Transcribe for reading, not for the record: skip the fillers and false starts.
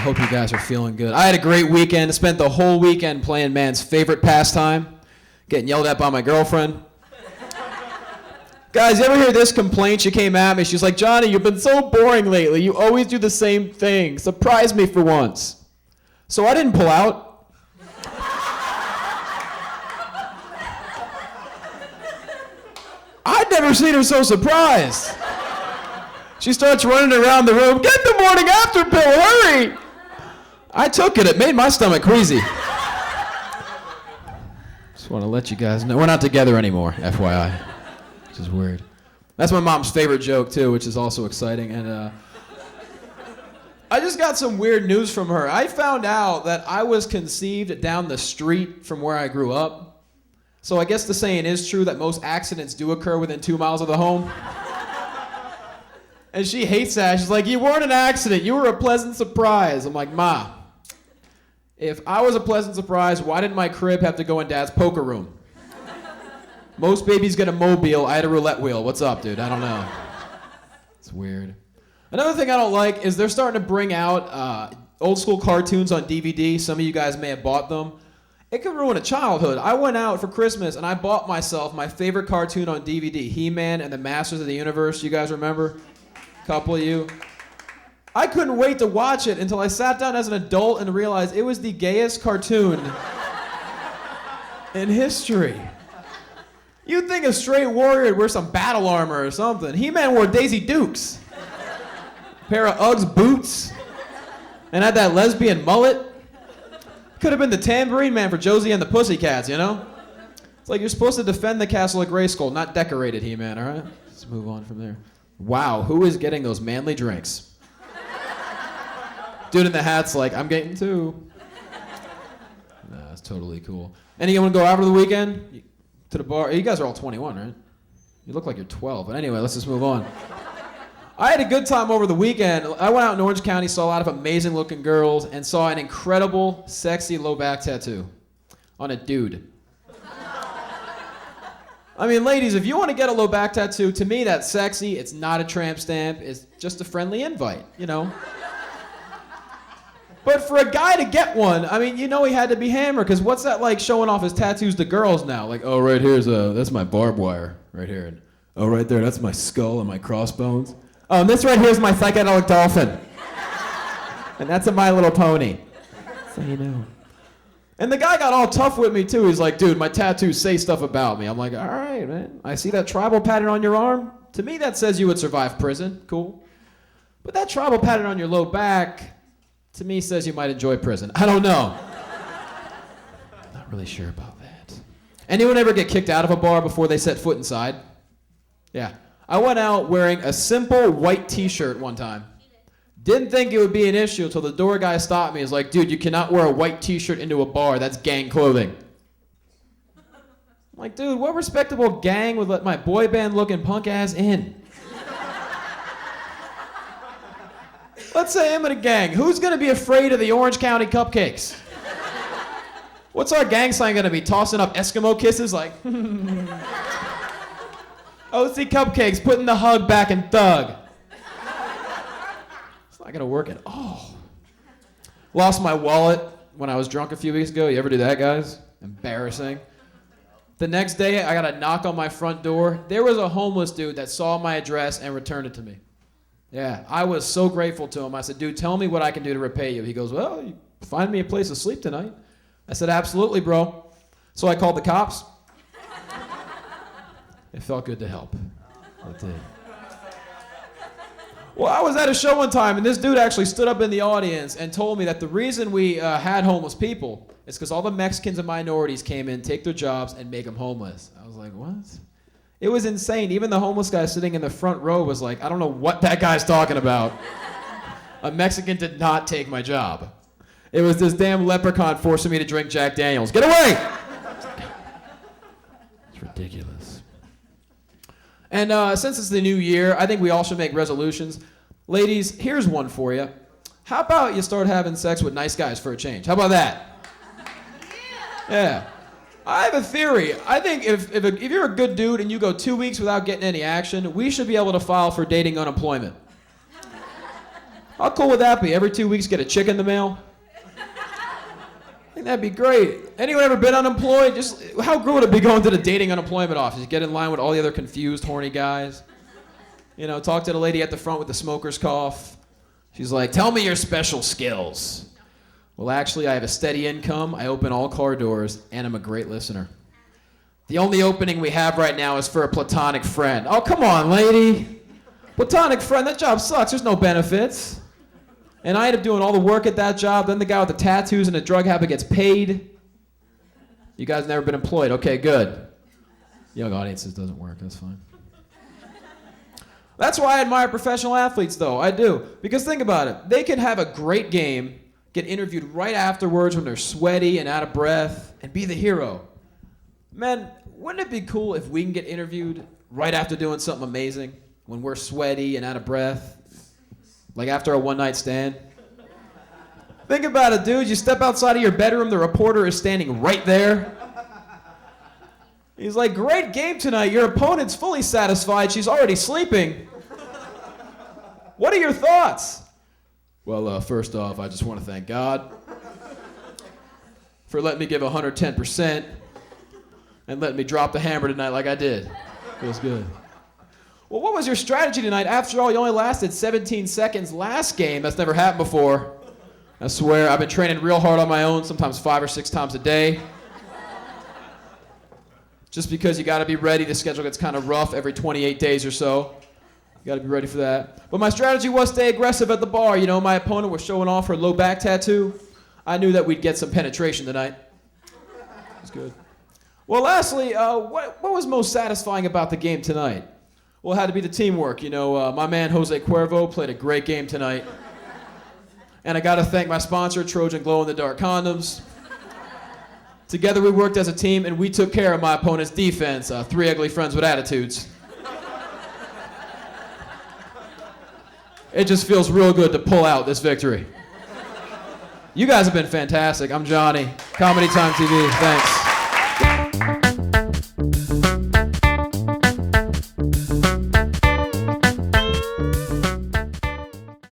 hope you guys are feeling good. I had a great weekend. Spent the whole weekend playing man's favorite pastime, getting yelled at by my girlfriend. Guys, you ever hear this complaint? She came at me. She's like, Johnny, you've been so boring lately. You always do the same thing. Surprise me for once. So I didn't pull out. I'd never seen her so surprised. She starts running around the room. Get the morning after pill, hurry! I took it. It made my stomach queasy. Just want to let you guys know. We're not together anymore, FYI. Which is weird. That's my mom's favorite joke, too, which is also exciting. And I just got some weird news from her. I found out that I was conceived down the street from where I grew up. So I guess the saying is true that most accidents do occur within 2 miles of the home. And she hates that. She's like, you weren't an accident. You were a pleasant surprise. I'm like, Ma, if I was a pleasant surprise, why didn't my crib have to go in Dad's poker room? Most babies get a mobile. I had a roulette wheel. What's up, dude? I don't know. It's weird. Another thing I don't like is they're starting to bring out old school cartoons on DVD. Some of you guys may have bought them. It could ruin a childhood. I went out for Christmas and I bought myself my favorite cartoon on DVD, He-Man and the Masters of the Universe. You guys remember? A couple of you. I couldn't wait to watch it until I sat down as an adult and realized it was the gayest cartoon in history. You'd think a straight warrior would wear some battle armor or something. He-Man wore Daisy Dukes. A pair of Uggs boots. And had that lesbian mullet. Could have been the Tambourine Man for Josie and the Pussycats, you know? It's like you're supposed to defend the castle of Grayskull, not decorate it, He-Man, all right? Let's move on from there. Wow, who is getting those manly drinks? Dude in the hat's like, I'm getting two. Nah, that's totally cool. Anyone go out for the weekend? To the bar? You guys are all 21, right? You look like you're 12. But anyway, let's just move on. I had a good time over the weekend. I went out in Orange County, saw a lot of amazing looking girls, and saw an incredible, sexy low back tattoo on a dude. I mean, ladies, if you want to get a low back tattoo, to me that's sexy. It's not a tramp stamp. It's just a friendly invite, you know? But for a guy to get one, I mean, you know he had to be hammered, because what's that like showing off his tattoos to girls now? Like, oh, right here's that's my barbed wire, right here. And, oh, right there, that's my skull and my crossbones. Oh, and this right here is my psychedelic dolphin. And that's a My Little Pony. So you know. And the guy got all tough with me, too. He's like, dude, my tattoos say stuff about me. I'm like, all right, man. I see that tribal pattern on your arm. To me, that says you would survive prison. Cool. But that tribal pattern on your low back, to me, says you might enjoy prison. I don't know. Not really sure about that. Anyone ever get kicked out of a bar before they set foot inside? Yeah. I went out wearing a simple white t-shirt one time. Didn't think it would be an issue until the door guy stopped me. He's like, dude, you cannot wear a white t-shirt into a bar. That's gang clothing. I'm like, dude, what respectable gang would let my boy band looking punk ass in? Let's say I'm in a gang. Who's going to be afraid of the Orange County cupcakes? What's our gang sign going to be? Tossing up Eskimo kisses like, OC Cupcakes, putting the hug back in thug. It's not going to work at all. Lost my wallet when I was drunk a few weeks ago. You ever do that, guys? Embarrassing. The next day, I got a knock on my front door. There was a homeless dude that saw my address and returned it to me. Yeah, I was so grateful to him. I said, dude, tell me what I can do to repay you. He goes, well, you find me a place to sleep tonight. I said, absolutely, bro. So I called the cops. It felt good to help. It did. Well, I was at a show one time, and this dude actually stood up in the audience and told me that the reason we had homeless people is because all the Mexicans and minorities came in, take their jobs, and make them homeless. I was like, what? It was insane. Even the homeless guy sitting in the front row was like, I don't know what that guy's talking about. A Mexican did not take my job. It was this damn leprechaun forcing me to drink Jack Daniels. Get away! It's ridiculous. And since it's the new year, I think we all should make resolutions. Ladies, here's one for you. How about you start having sex with nice guys for a change? How about that? Yeah. I have a theory. I think if you're a good dude and you go 2 weeks without getting any action, we should be able to file for dating unemployment. How cool would that be? Every 2 weeks get a chick in the mail? I think that'd be great. Anyone ever been unemployed? Just how great would it be going to the dating unemployment office? You get in line with all the other confused, horny guys. You know, talk to the lady at the front with the smoker's cough. She's like, tell me your special skills. Well, actually, I have a steady income, I open all car doors, and I'm a great listener. The only opening we have right now is for a platonic friend. Oh, come on, lady. Platonic friend, that job sucks. There's no benefits. And I end up doing all the work at that job. Then the guy with the tattoos and the drug habit gets paid. You guys never been employed. Okay, good. Young audiences doesn't work. That's fine. That's why I admire professional athletes, though. I do. Because think about it. They can have a great game, get interviewed right afterwards when they're sweaty and out of breath, and be the hero. Man, wouldn't it be cool if we can get interviewed right after doing something amazing, when we're sweaty and out of breath? Like after a one-night stand? Think about it, dude. You step outside of your bedroom, the reporter is standing right there. He's like, great game tonight. Your opponent's fully satisfied. She's already sleeping. What are your thoughts? Well, first off, I just want to thank God for letting me give 110% and letting me drop the hammer tonight like I did. Feels good. Well, what was your strategy tonight? After all, you only lasted 17 seconds last game. That's never happened before. I swear, I've been training real hard on my own, sometimes 5 or 6 times a day. Just because you got to be ready. The schedule gets kind of rough every 28 days or so. You got to be ready for that. But my strategy was stay aggressive at the bar. You know, my opponent was showing off her low back tattoo. I knew that we'd get some penetration tonight. It was good. Well, lastly, what was most satisfying about the game tonight? Well, it had to be the teamwork. You know, my man Jose Cuervo played a great game tonight. And I got to thank my sponsor, Trojan Glow-in-the-Dark Condoms. Together we worked as a team, and we took care of my opponent's defense. 3 ugly friends with attitudes. It just feels real good to pull out this victory. You guys have been fantastic. I'm Johnny. Comedy Time TV. Thanks.